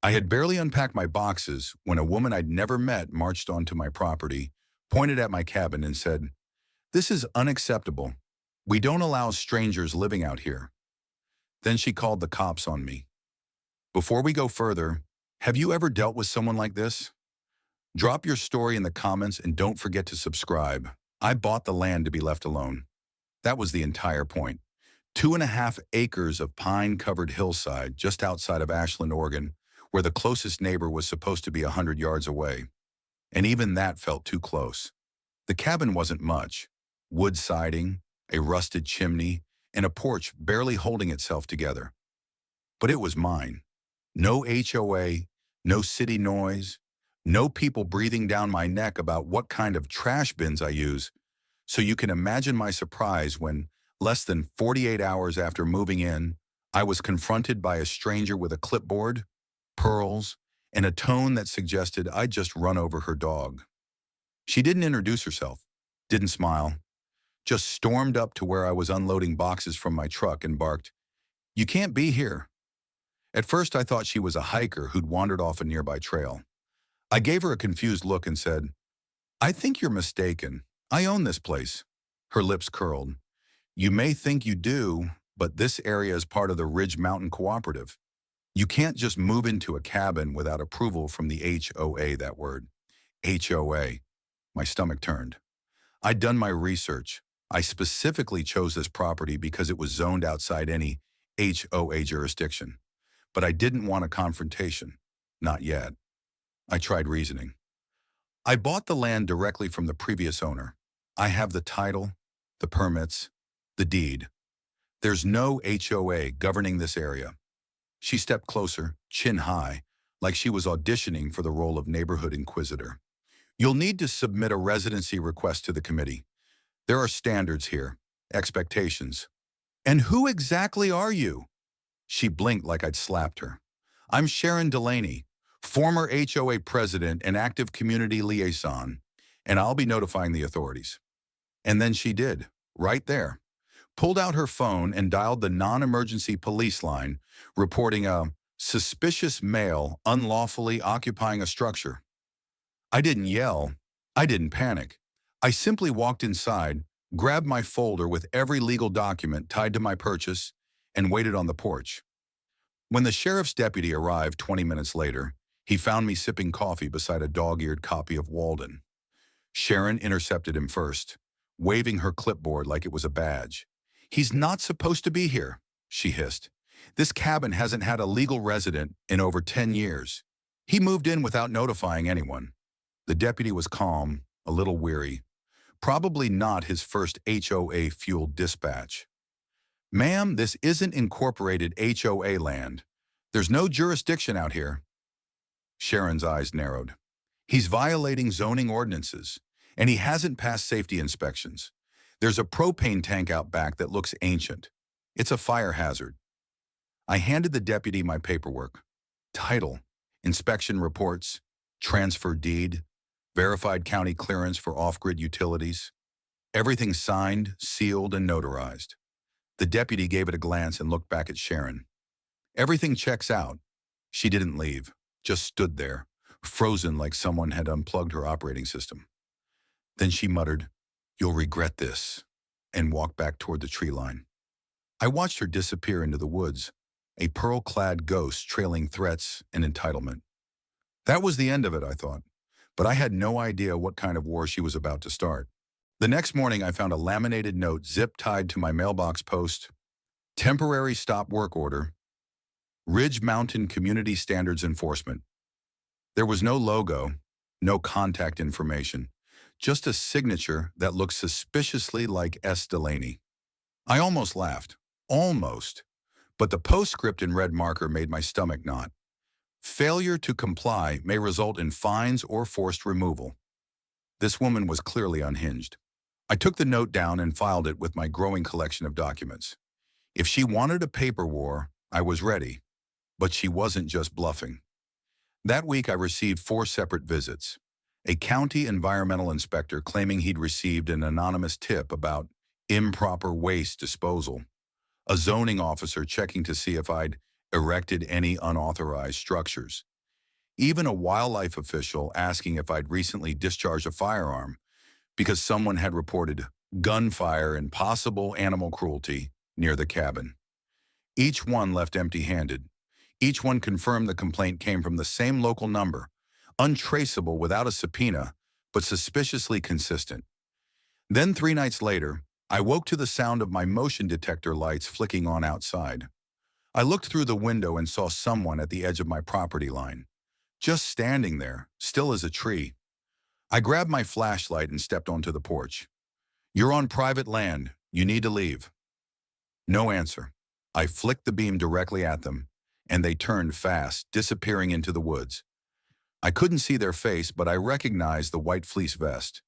I had barely unpacked my boxes when a woman I'd never met marched onto my property, pointed at my cabin, and said, "This is unacceptable. We don't allow strangers living out here." Then she called the cops on me. Before we go further, have you ever dealt with someone like this? Drop your story in the comments and don't forget to subscribe. I bought the land to be left alone. That was the entire point. 2.5 acres of pine-covered hillside just outside of Ashland, Oregon, where the closest neighbor was supposed to be 100 yards away. And even that felt too close. The cabin wasn't much. Wood siding, a rusted chimney, and a porch barely holding itself together. But it was mine. No HOA, no city noise, no people breathing down my neck about what kind of trash bins I use. So you can imagine my surprise when, less than 48 hours after moving in, I was confronted by a stranger with a clipboard, pearls, and a tone that suggested I'd just run over her dog. She didn't introduce herself, didn't smile, just stormed up to where I was unloading boxes from my truck and barked, "You can't be here." At first I thought she was a hiker who'd wandered off a nearby trail. I gave her a confused look and said, "I think you're mistaken. I own this place." Her lips curled. "You may think you do, but this area is part of the Ridge Mountain Cooperative. You can't just move into a cabin without approval from the HOA," that word. HOA. My stomach turned. I'd done my research. I specifically chose this property because it was zoned outside any HOA jurisdiction. But I didn't want a confrontation. Not yet. I tried reasoning. "I bought the land directly from the previous owner. I have the title, the permits, the deed. There's no HOA governing this area." She stepped closer, chin high, like she was auditioning for the role of neighborhood inquisitor. "You'll need to submit a residency request to the committee. There are standards here, expectations." "And who exactly are you?" She blinked like I'd slapped her. "I'm Sharon Delaney, former HOA president and active community liaison, and I'll be notifying the authorities." And then she did, right there. Pulled out her phone and dialed the non-emergency police line, reporting a suspicious male unlawfully occupying a structure. I didn't yell. I didn't panic. I simply walked inside, grabbed my folder with every legal document tied to my purchase, and waited on the porch. When the sheriff's deputy arrived 20 minutes later, he found me sipping coffee beside a dog-eared copy of Walden. Sharon intercepted him first, waving her clipboard like it was a badge. "He's not supposed to be here," she hissed. "This cabin hasn't had a legal resident in over 10 years. He moved in without notifying anyone." The deputy was calm, a little weary. Probably not his first HOA-fueled dispatch. "Ma'am, this isn't incorporated HOA land. There's no jurisdiction out here." Sharon's eyes narrowed. "He's violating zoning ordinances, and he hasn't passed safety inspections. There's a propane tank out back that looks ancient. It's a fire hazard." I handed the deputy my paperwork. Title, inspection reports, transfer deed, verified county clearance for off-grid utilities. Everything signed, sealed, and notarized. The deputy gave it a glance and looked back at Sharon. "Everything checks out." She didn't leave, just stood there, frozen like someone had unplugged her operating system. Then she muttered, "You'll regret this," and walked back toward the tree line. I watched her disappear into the woods, a pearl-clad ghost trailing threats and entitlement. That was the end of it, I thought, but I had no idea what kind of war she was about to start. The next morning, I found a laminated note zip-tied to my mailbox post, "Temporary stop work order, Ridge Mountain Community Standards Enforcement." There was no logo, no contact information, just a signature that looked suspiciously like S. Delaney. I almost laughed. Almost. But the postscript in red marker made my stomach knot. "Failure to comply may result in fines or forced removal." This woman was clearly unhinged. I took the note down and filed it with my growing collection of documents. If she wanted a paper war, I was ready. But she wasn't just bluffing. That week I received 4 separate visits. A county environmental inspector claiming he'd received an anonymous tip about improper waste disposal. A zoning officer checking to see if I'd erected any unauthorized structures. Even a wildlife official asking if I'd recently discharged a firearm because someone had reported gunfire and possible animal cruelty near the cabin. Each one left empty-handed. Each one confirmed the complaint came from the same local number, untraceable without a subpoena, but suspiciously consistent. Then 3 nights later, I woke to the sound of my motion detector lights flicking on outside. I looked through the window and saw someone at the edge of my property line, just standing there, still as a tree. I grabbed my flashlight and stepped onto the porch. "You're on private land. You need to leave." No answer. I flicked the beam directly at them, and they turned fast, disappearing into the woods. I couldn't see their face, but I recognized the white fleece vest.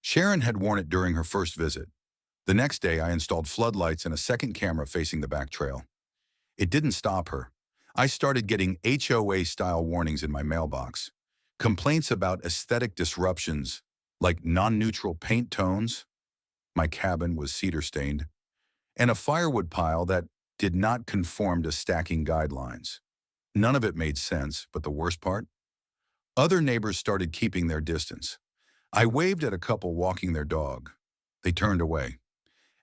Sharon had worn it during her first visit. The next day, I installed floodlights and a second camera facing the back trail. It didn't stop her. I started getting HOA-style warnings in my mailbox. Complaints about aesthetic disruptions, like non-neutral paint tones. My cabin was cedar-stained, and a firewood pile that did not conform to stacking guidelines. None of it made sense, but the worst part? Other neighbors started keeping their distance. I waved at a couple walking their dog. They turned away.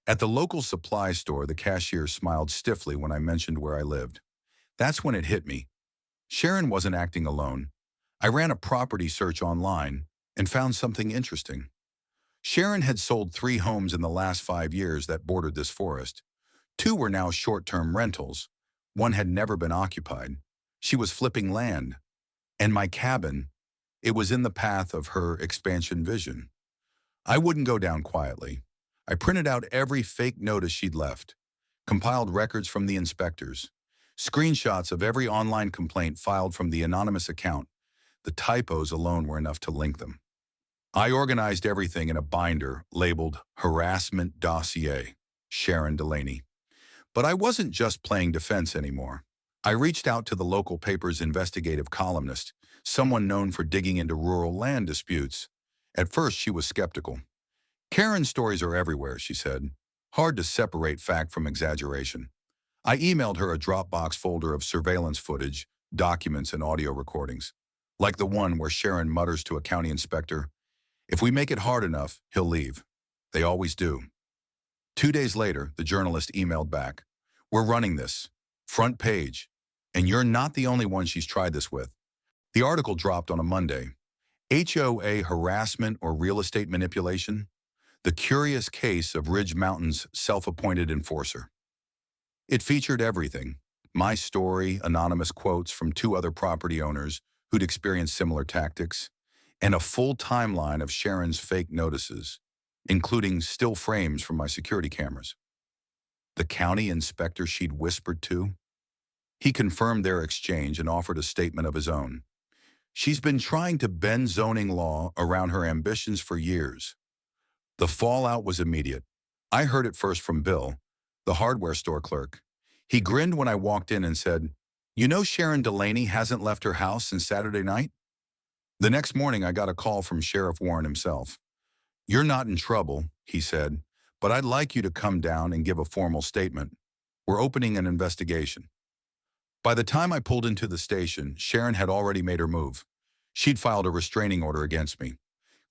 At the local supply store, the cashier smiled stiffly when I mentioned where I lived. That's when it hit me. Sharon wasn't acting alone. I ran a property search online and found something interesting. Sharon had sold 3 homes in the last 5 years that bordered this forest. 2 were now short-term rentals. 1 had never been occupied. She was flipping land. And my cabin, it was in the path of her expansion vision. I wouldn't go down quietly. I printed out every fake notice she'd left, compiled records from the inspectors, screenshots of every online complaint filed from the anonymous account. The typos alone were enough to link them. I organized everything in a binder labeled Harassment Dossier, Sharon Delaney. But I wasn't just playing defense anymore. I reached out to the local paper's investigative columnist, someone known for digging into rural land disputes. At first, she was skeptical. "Karen's stories are everywhere," she said. "Hard to separate fact from exaggeration." I emailed her a Dropbox folder of surveillance footage, documents, and audio recordings, like the one where Sharon mutters to a county inspector, "If we make it hard enough, he'll leave." They always do. 2 days later, the journalist emailed back, "We're running this. Front page. And you're not the only one she's tried this with." The article dropped on a Monday. HOA harassment or real estate manipulation? The curious case of Ridge Mountain's self-appointed enforcer. It featured everything. My story, anonymous quotes from 2 other property owners who'd experienced similar tactics, and a full timeline of Sharon's fake notices, including still frames from my security cameras. The county inspector she'd whispered to? He confirmed their exchange and offered a statement of his own. "She's been trying to bend zoning law around her ambitions for years." The fallout was immediate. I heard it first from Bill, the hardware store clerk. He grinned when I walked in and said, "You know Sharon Delaney hasn't left her house since Saturday night?" The next morning, I got a call from Sheriff Warren himself. "You're not in trouble," he said, "but I'd like you to come down and give a formal statement. We're opening an investigation." By the time I pulled into the station, Sharon had already made her move. She'd filed a restraining order against me,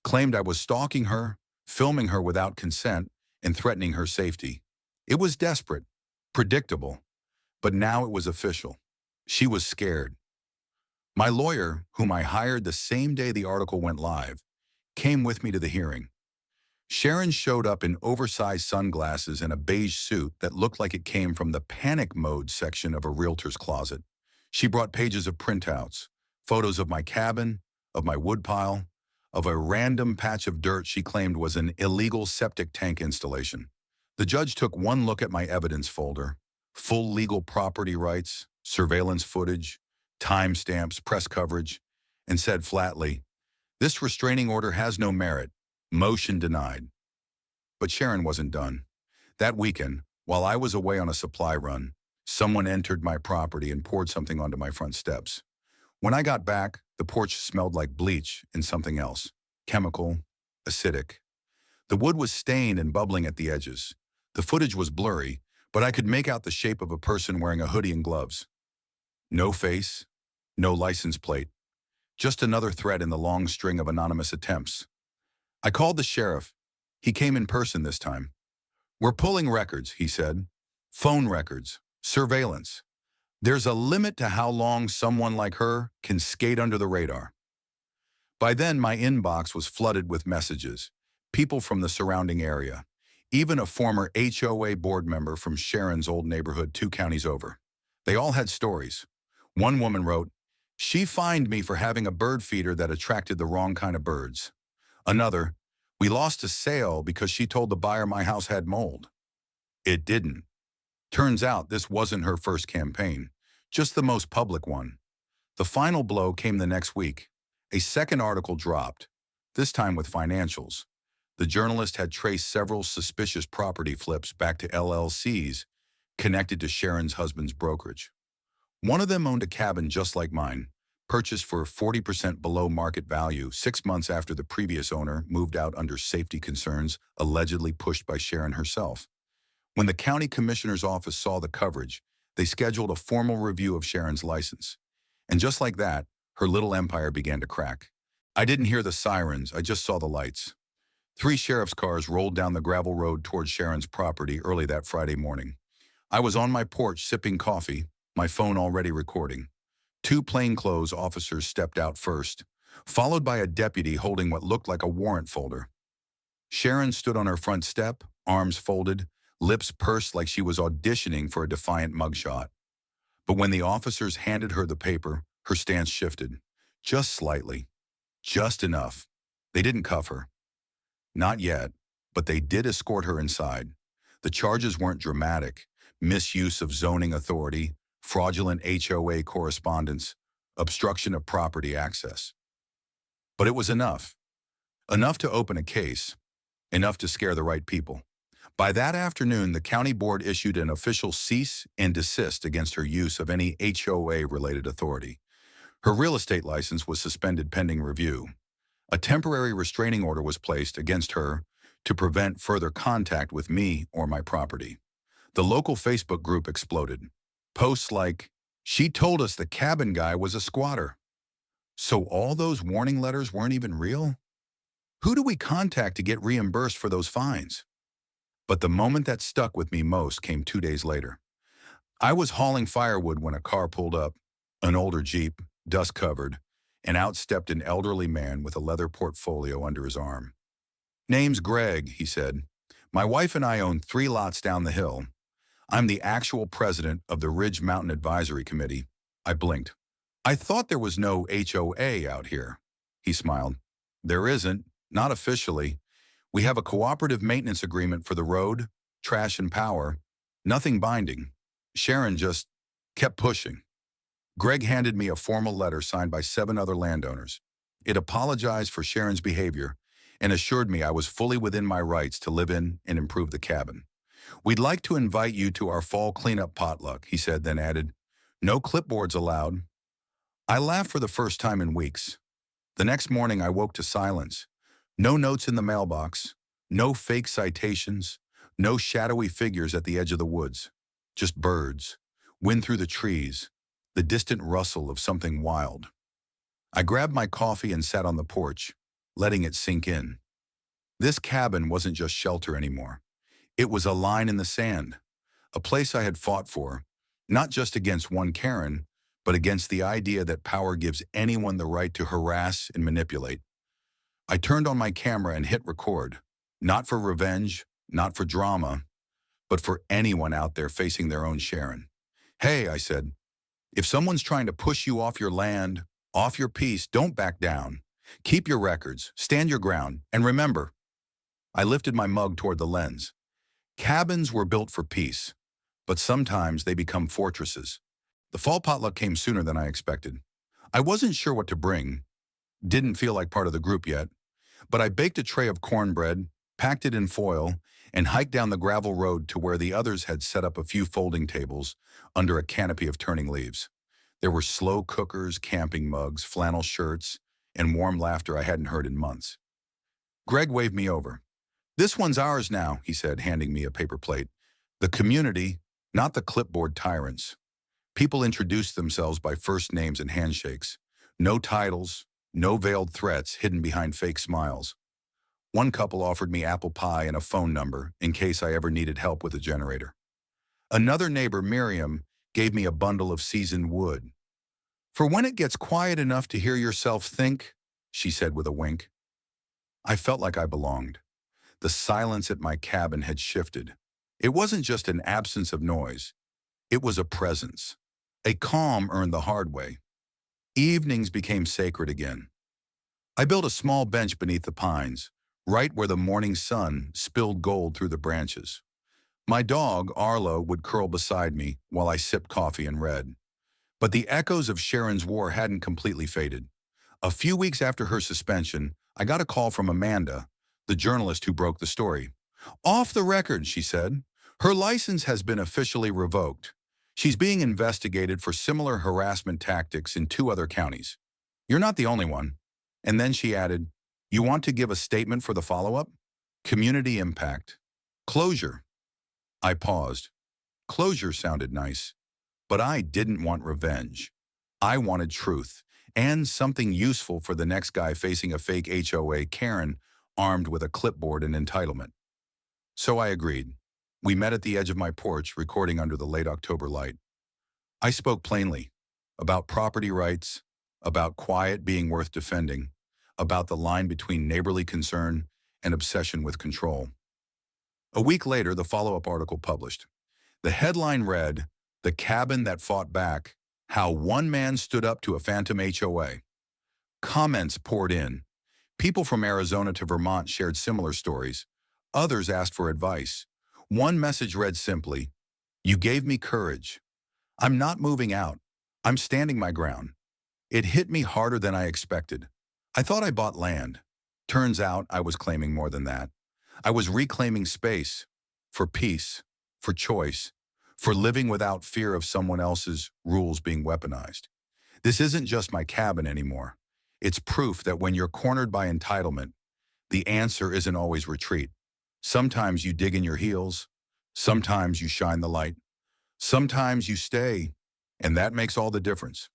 claimed I was stalking her, filming her without consent, and threatening her safety. It was desperate, predictable, but now it was official. She was scared. My lawyer, whom I hired the same day the article went live, came with me to the hearing. Sharon showed up in oversized sunglasses and a beige suit that looked like it came from the panic mode section of a realtor's closet. She brought pages of printouts, photos of my cabin, of my woodpile, of a random patch of dirt she claimed was an illegal septic tank installation. The judge took one look at my evidence folder, full legal property rights, surveillance footage, timestamps, press coverage, and said flatly, "This restraining order has no merit. Motion denied." But Sharon wasn't done. That weekend, while I was away on a supply run, someone entered my property and poured something onto my front steps. When I got back, the porch smelled like bleach and something else, chemical, acidic. The wood was stained and bubbling at the edges. The footage was blurry, but I could make out the shape of a person wearing a hoodie and gloves. No face, no license plate, Just another thread in the long string of anonymous attempts. I called the sheriff. He came in person this time. "We're pulling records," he said. "Phone records, surveillance. There's a limit to how long someone like her can skate under the radar." By then, my inbox was flooded with messages, people from the surrounding area, even a former HOA board member from Sharon's old neighborhood 2 counties over. They all had stories. One woman wrote, "She fined me for having a bird feeder that attracted the wrong kind of birds." Another, "We lost a sale because she told the buyer my house had mold." It didn't. Turns out this wasn't her first campaign, just the most public one. The final blow came the next week. A second article dropped, this time with financials. The journalist had traced several suspicious property flips back to LLCs connected to Sharon's husband's brokerage. One of them owned a cabin just like mine, purchased for 40% below market value 6 months after the previous owner moved out under safety concerns allegedly pushed by Sharon herself. When the county commissioner's office saw the coverage, they scheduled a formal review of Sharon's license. And just like that, her little empire began to crack. I didn't hear the sirens, I just saw the lights. 3 sheriff's cars rolled down the gravel road towards Sharon's property early that Friday morning. I was on my porch sipping coffee, my phone already recording. 2 plainclothes officers stepped out first, followed by a deputy holding what looked like a warrant folder. Sharon stood on her front step, arms folded, lips pursed like she was auditioning for a defiant mugshot. But when the officers handed her the paper, her stance shifted. Just slightly. Just enough. They didn't cuff her. Not yet, but they did escort her inside. The charges weren't dramatic. Misuse of zoning authority, fraudulent HOA correspondence, obstruction of property access. But it was enough. Enough to open a case. Enough to scare the right people. By that afternoon, the county board issued an official cease and desist against her use of any HOA-related authority. Her real estate license was suspended pending review. A temporary restraining order was placed against her to prevent further contact with me or my property. The local Facebook group exploded. Posts like, "She told us the cabin guy was a squatter." So all those warning letters weren't even real? Who do we contact to get reimbursed for those fines? But the moment that stuck with me most came 2 days later. I was hauling firewood when a car pulled up, an older Jeep, dust-covered, and out stepped an elderly man with a leather portfolio under his arm. "Name's Greg," he said. "My wife and I own 3 lots down the hill. I'm the actual president of the Ridge Mountain Advisory Committee." I blinked. "I thought there was no HOA out here." He smiled. "There isn't, not officially. We have a cooperative maintenance agreement for the road, trash, and power. Nothing binding." Sharon just kept pushing. Greg handed me a formal letter signed by 7 other landowners. It apologized for Sharon's behavior and assured me I was fully within my rights to live in and improve the cabin. "We'd like to invite you to our fall cleanup potluck," he said, then added, "No clipboards allowed." I laughed for the first time in weeks. The next morning I woke to silence. No notes in the mailbox, no fake citations, no shadowy figures at the edge of the woods. Just birds, wind through the trees, the distant rustle of something wild. I grabbed my coffee and sat on the porch, letting it sink in. This cabin wasn't just shelter anymore. It was a line in the sand, a place I had fought for, not just against one Karen, but against the idea that power gives anyone the right to harass and manipulate. I turned on my camera and hit record, not for revenge, not for drama, but for anyone out there facing their own Sharon. "Hey," I said, "if someone's trying to push you off your land, off your peace, don't back down. Keep your records, stand your ground, and remember." I lifted my mug toward the lens. Cabins were built for peace, but sometimes they become fortresses. The fall potluck came sooner than I expected. I wasn't sure what to bring, didn't feel like part of the group yet, but I baked a tray of cornbread, packed it in foil, and hiked down the gravel road to where the others had set up a few folding tables under a canopy of turning leaves. There were slow cookers, camping mugs, flannel shirts, and warm laughter I hadn't heard in months. Greg waved me over. "This one's ours now," he said, handing me a paper plate. "The community, not the clipboard tyrants." People introduced themselves by first names and handshakes. No titles, No veiled threats hidden behind fake smiles. One couple offered me apple pie and a phone number in case I ever needed help with a generator. Another neighbor, Miriam, gave me a bundle of seasoned wood. For when it gets quiet enough to hear yourself think, she said with a wink. I felt like I belonged. The silence at my cabin had shifted. It wasn't just an absence of noise. It was a presence. A calm earned the hard way. Evenings became sacred again. I built a small bench beneath the pines, right where the morning sun spilled gold through the branches. My dog, Arlo, would curl beside me while I sipped coffee and read. But the echoes of Sharon's war hadn't completely faded. A few weeks after her suspension, I got a call from Amanda, the journalist who broke the story. Off the record, she said. Her license has been officially revoked. She's being investigated for similar harassment tactics in 2 other counties. You're not the only one. And then she added, you want to give a statement for the follow-up? Community impact. Closure. I paused. Closure sounded nice. But I didn't want revenge. I wanted truth, and something useful for the next guy facing a fake HOA-Karen armed with a clipboard and entitlement. So I agreed. We met at the edge of my porch, recording under the late October light. I spoke plainly about property rights, about quiet being worth defending, about the line between neighborly concern and obsession with control. A week later, the follow-up article published. The headline read, "The Cabin That Fought Back, How One Man Stood Up to a Phantom HOA." Comments poured in. People from Arizona to Vermont shared similar stories. Others asked for advice. One message read simply, "You gave me courage. I'm not moving out. I'm standing my ground." It hit me harder than I expected. I thought I bought land. Turns out I was claiming more than that. I was reclaiming space for peace, for choice, for living without fear of someone else's rules being weaponized. This isn't just my cabin anymore. It's proof that when you're cornered by entitlement, the answer isn't always retreat. Sometimes you dig in your heels. Sometimes you shine the light. Sometimes you stay, and that makes all the difference.